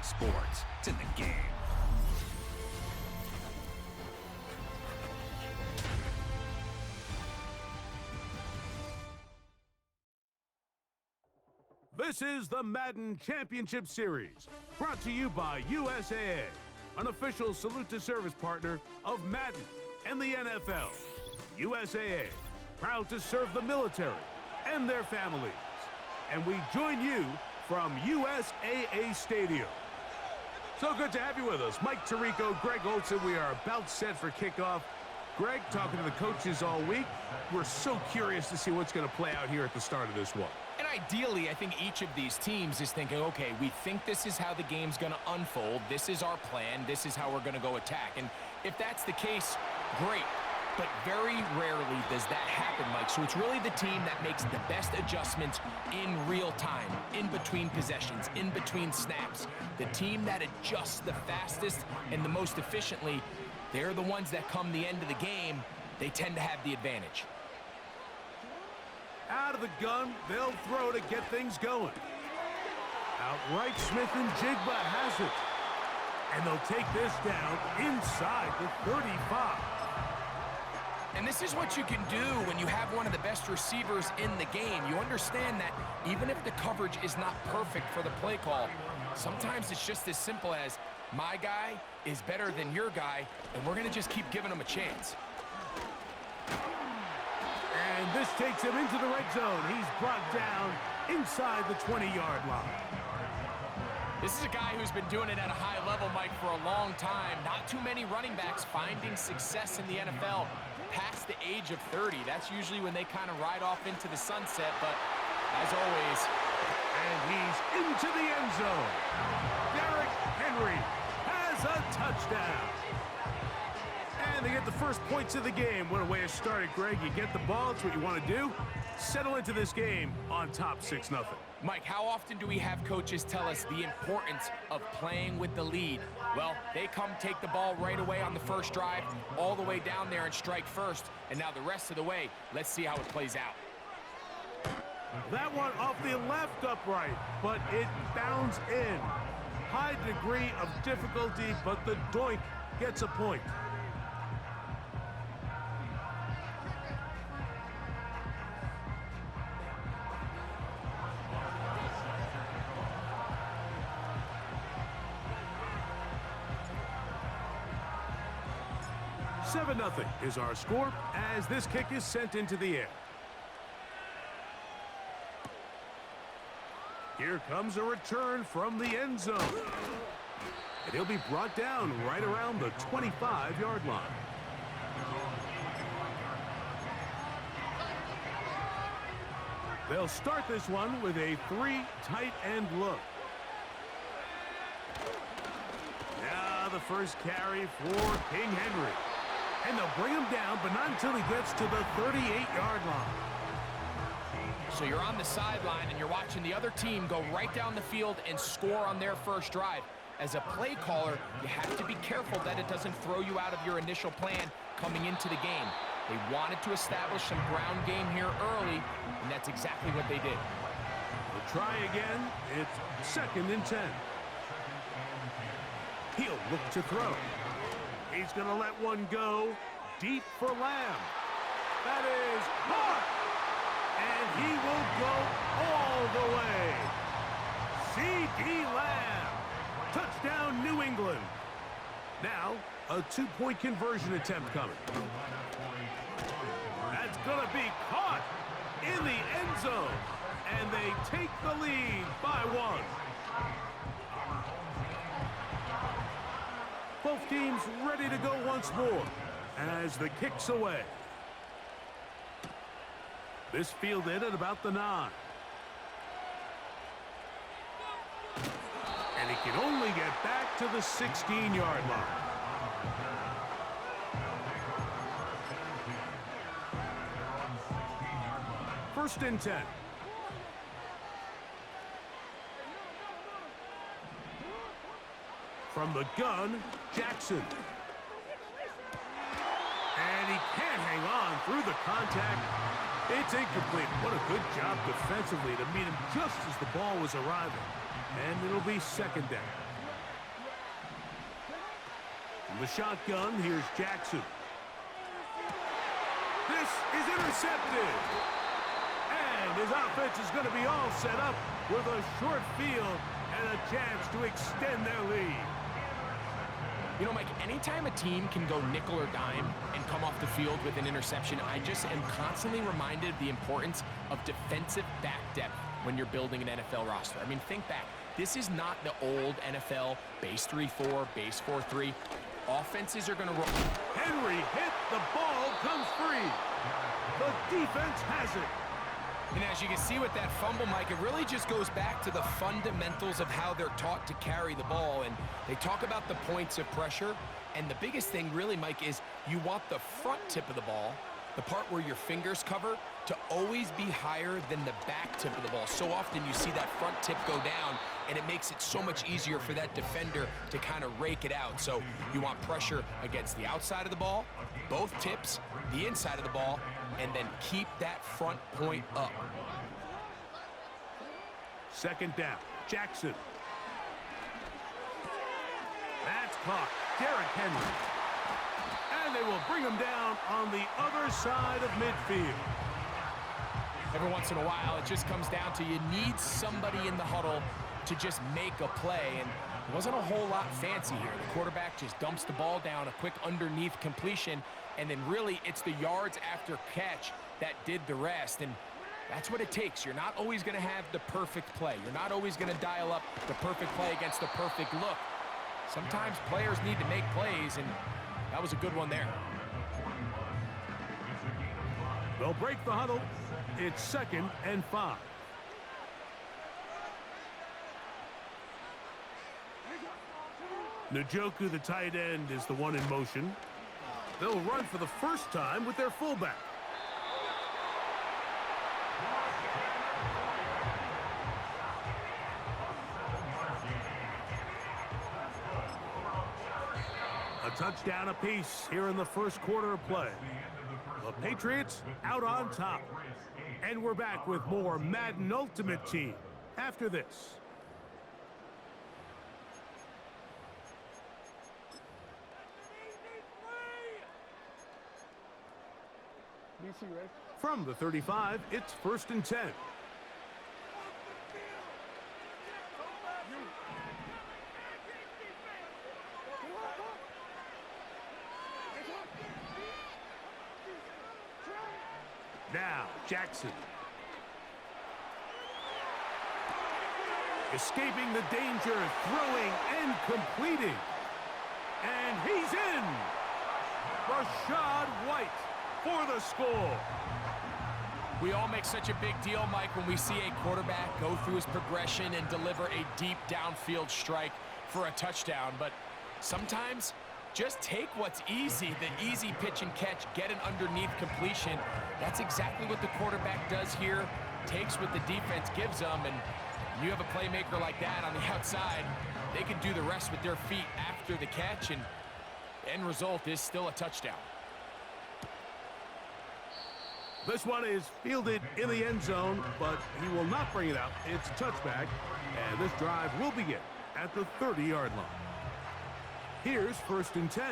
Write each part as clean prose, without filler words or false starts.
sports. It's in the game. This is the Madden Championship Series, brought to you by USAA, an official salute-to-service partner of Madden and the NFL. USAA, proud to serve the military and their families. And we join you from USAA Stadium. So good to have you with us. Mike Tirico, Greg Olson, we are about set for kickoff. Greg, talking to the coaches all week, we're so curious to see what's going to play out here at the start of this one. And ideally, I think each of these teams is thinking, okay, we think this is how the game's going to unfold. This is our plan. This is how we're going to go attack. And if that's the case, great. But very rarely does that happen, Mike. So it's really the team that makes the best adjustments in real time, in between possessions, in between snaps. The team that adjusts the fastest and the most efficiently, they're the ones that come the end of the game. They tend to have the advantage. Out of the gun, they'll throw to get things going. Outright, Smith and Jigba has it. And they'll take this down inside the 35. And this is what you can do when you have one of the best receivers in the game. You understand that even if the coverage is not perfect for the play call, sometimes it's just as simple as, my guy is better than your guy, and we're going to just keep giving him a chance. And this takes him into the red zone. He's brought down inside the 20-yard line. This is a guy who's been doing it at a high level, Mike, for a long time. Not too many running backs finding success in the NFL past the age of 30. That's usually when they kind of ride off into the sunset, but as always, and he's into the end zone. Derrick Henry has a touchdown. And they get the first points of the game. What a way to start it, Greg. You get the ball, it's what you want to do. Settle into this game on top 6-0. Mike, how often do we have coaches tell us the importance of playing with the lead? Well, they come take the ball right away on the first drive, all the way down there and strike first. And now the rest of the way, let's see how it plays out. That one off the left upright, but it bounds in. High degree of difficulty, but the doink gets a point. Nothing is our score as this kick is sent into the air. Here comes a return from the end zone. And he'll be brought down right around the 25-yard line. They'll start this one with a 3 tight end look. Now the first carry for King Henry. And they'll bring him down, but not until he gets to the 38-yard line. So you're on the sideline, and you're watching the other team go right down the field and score on their first drive. As a play caller, you have to be careful that it doesn't throw you out of your initial plan coming into the game. They wanted to establish some ground game here early, and that's exactly what they did. They'll try again. It's 2nd and 10. He'll look to throw. He's going to let one go deep for Lamb. That is caught. And he will go all the way. C.D. Lamb. Touchdown, New England. Now, a 2-point conversion attempt coming. That's going to be caught in the end zone. And they take the lead by 1. Both teams ready to go once more as the kick's away. This fielded at about the 9. And he can only get back to the 16-yard line. First and 10. From the gun, Jackson. And he can't hang on through the contact. It's incomplete. What a good job defensively to meet him just as the ball was arriving. And it'll be 2nd down. From the shotgun, here's Jackson. This is intercepted. And his offense is going to be all set up with a short field and a chance to extend their lead. You know, Mike, anytime a team can go nickel or dime and come off the field with an interception, I just am constantly reminded of the importance of defensive back depth when you're building an NFL roster. I mean, think back. This is not the old NFL base 3-4, base 4-3. Offenses are going to roll. Henry hit, the ball comes free. The defense has it. And as you can see with that fumble, Mike, it really just goes back to the fundamentals of how they're taught to carry the ball. And they talk about the points of pressure. And the biggest thing really, Mike, is you want the front tip of the ball, the part where your fingers cover, to always be higher than the back tip of the ball. So often you see that front tip go down, and it makes it so much easier for that defender to kind of rake it out. So you want pressure against the outside of the ball, both tips, the inside of the ball, and then keep that front point up. Second down, Jackson. That's caught. Derrick Henry. And they will bring him down on the other side of midfield. Every once in a while, it just comes down to you need somebody in the huddle to just make a play, and it wasn't a whole lot fancy here. The quarterback just dumps the ball down, a quick underneath completion, and then really it's the yards after catch that did the rest, and that's what it takes. You're not always going to have the perfect play. You're not always going to dial up the perfect play against the perfect look. Sometimes players need to make plays, and that was a good one there. They'll break the huddle. It's 2nd and 5. Njoku, the tight end, is the one in motion. They'll run for the first time with their fullback. A touchdown apiece here in the first quarter of play. The Patriots out on top. And we're back with more Madden Ultimate Team after this. From the 35, it's 1st and 10. Now, Jackson. Escaping the danger, throwing and completing. And he's in. Rashad White for the score. We all make such a big deal, Mike, when we see a quarterback go through his progression and deliver a deep downfield strike for a touchdown. But sometimes just take what's easy, the easy pitch and catch, get an underneath completion. That's exactly what the quarterback does here, takes what the defense gives them, and you have a playmaker like that on the outside, they can do the rest with their feet after the catch, and the end result is still a touchdown. This one is fielded in the end zone, but he will not bring it out. It's a touchback, and this drive will begin at the 30-yard line. Here's 1st and 10.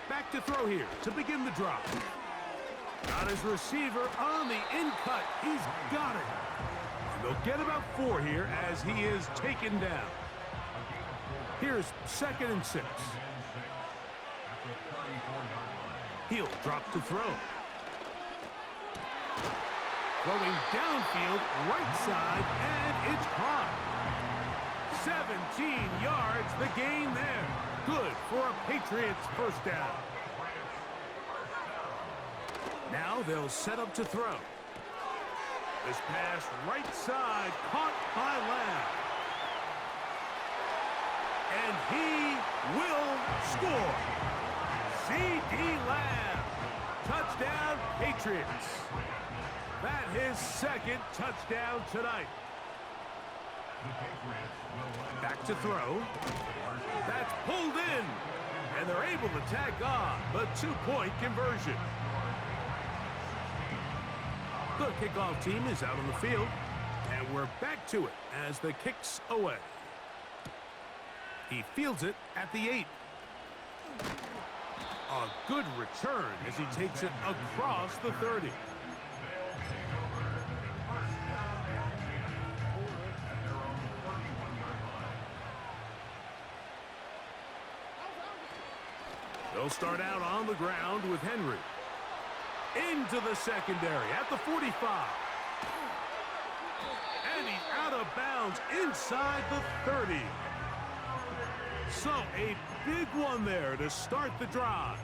Back to throw here to begin the drive. Got his receiver on the in-cut. He's got it. And they'll get about 4 here as he is taken down. Here's 2nd and 6. He'll drop to throw. Throwing downfield, right side, and it's caught. 17 yards, the gain there. Good for a Patriots first down. Now they'll set up to throw. This pass right side, caught by Lamb. And he will score. C.D. Lamb. Touchdown, Patriots. That his 2nd touchdown tonight. Back to throw. That's pulled in. And they're able to tack on the 2-point conversion. The kickoff team is out on the field. And we're back to it as the kick's away. He fields it at the 8. A good return as he takes it across the 30. They'll start out on the ground with Henry. Into the secondary at the 45. And he's out of bounds inside the 30. So a big one there to start the drive.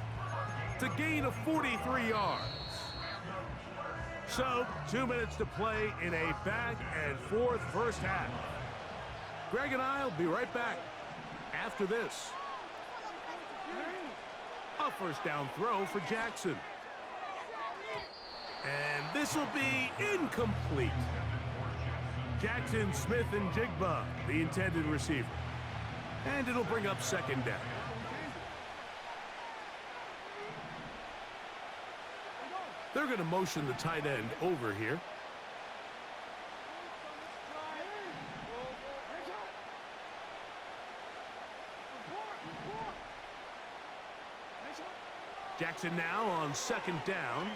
To gain of 43 yards. So 2 minutes to play in a back-and-forth first half. Greg and I will be right back after this. A first down throw for Jackson. And this will be incomplete. Jackson, Smith, and Jigba, the intended receiver. And it'll bring up second down. They're going to motion the tight end over here. Jackson now on second down.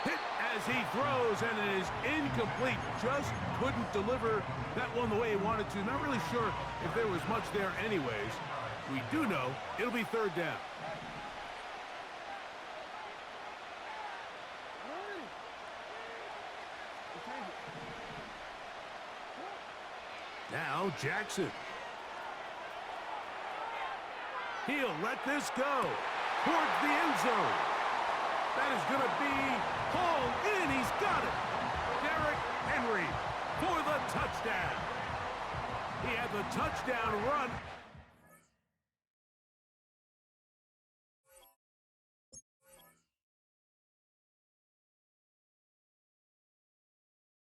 Hit as he throws, and it is incomplete. Just couldn't deliver that one the way he wanted to. Not really sure if there was much there anyways. We do know it'll be third down. Now Jackson. He'll let this go towards the end zone. That is going to be hauled in. He's got it. Derrick Henry for the touchdown. He had the touchdown run